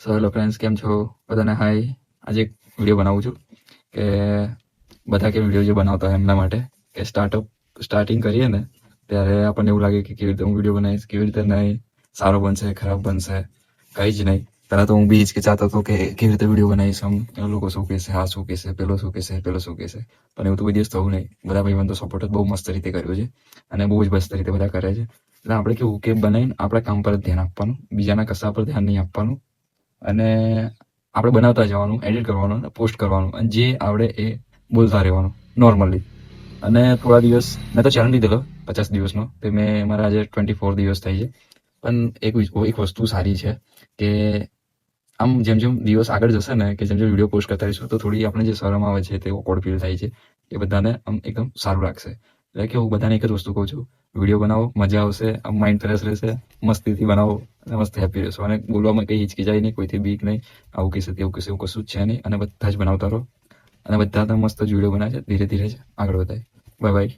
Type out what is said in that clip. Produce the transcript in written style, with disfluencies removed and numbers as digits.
So hello friends, કેમ છો? બધાને હાય. આજે એક વિડીયો બનાવું છું કે બધા કેમ વિડીયો જે બનાવતા હોય એમના માટે કે સ્ટાર્ટિંગ કરીએ ને ત્યારે આપણને એવું લાગે કે કેવી રીતે હું વિડીયો બનાવીશ, કેવી રીતે નહીં, સારો બનશે, ખરાબ બનશે, કંઈ જ નહીં. પહેલાં તો હું બી હિચકિચાતો હતો કે કેવી રીતે વિડીયો બનાવીશ, આમ લોકો શું કહેશે, આ શું કહેશે, પેલો શું કહેશે, પેલો શું કહેશે. પણ એવું તો કોઈ દિવસ થવું નહીં. બધા ભાઈબંધો સપોર્ટ જ બહુ મસ્ત રીતે કર્યો છે અને બહુ જ મસ્ત રીતે બધા કરે છે. એટલે આપણે કેવું કે બનાવીને આપણા કામ પર જ ધ્યાન આપવાનું, બીજાના કશા પર ધ્યાન નહીં આપવાનું. અને આપણે બનાવતા જવાનું, એડિટ કરવાનું અને પોસ્ટ કરવાનું, અને જે આવડે એ બોલતા રહેવાનું નોર્મલી. અને થોડા દિવસ મેં તો ચેલેન્જ લીધેલો 50 દિવસનો, તે મેં મારા આજે 24 દિવસ થઈ છે. પણ એક વસ્તુ સારી છે કે આમ જેમ જેમ દિવસ આગળ જશે ને, કે જેમ જેમ વિડીયો પોસ્ટ કરતા રહીશું તો થોડી આપણે જે શરમ આવે છે, તે ઓકવર્ડ ફીલ થાય છે, એ બધાને આમ એકદમ સારું લાગશે. એટલે કે હું બધાને એક જ વસ્તુ કહું છું, વિડીયો બનાવો, મજા આવશે, આમ માઇન્ડ ફ્રેશ રહેશે, મસ્તીથી બનાવો અને મસ્ત હેપી રહેશો. અને બોલવામાં કંઈ હિચકિચાઈ નહીં, કોઈથી બીક નહીં, આવું કહેશે તેવું કહેશે એવું કશું જ છે નહીં. અને બધા જ બનાવતા રહો અને બધા મસ્ત જ વિડીયો બનાવે છે, ધીરે ધીરે જ આગળ વધાય. Bye bye.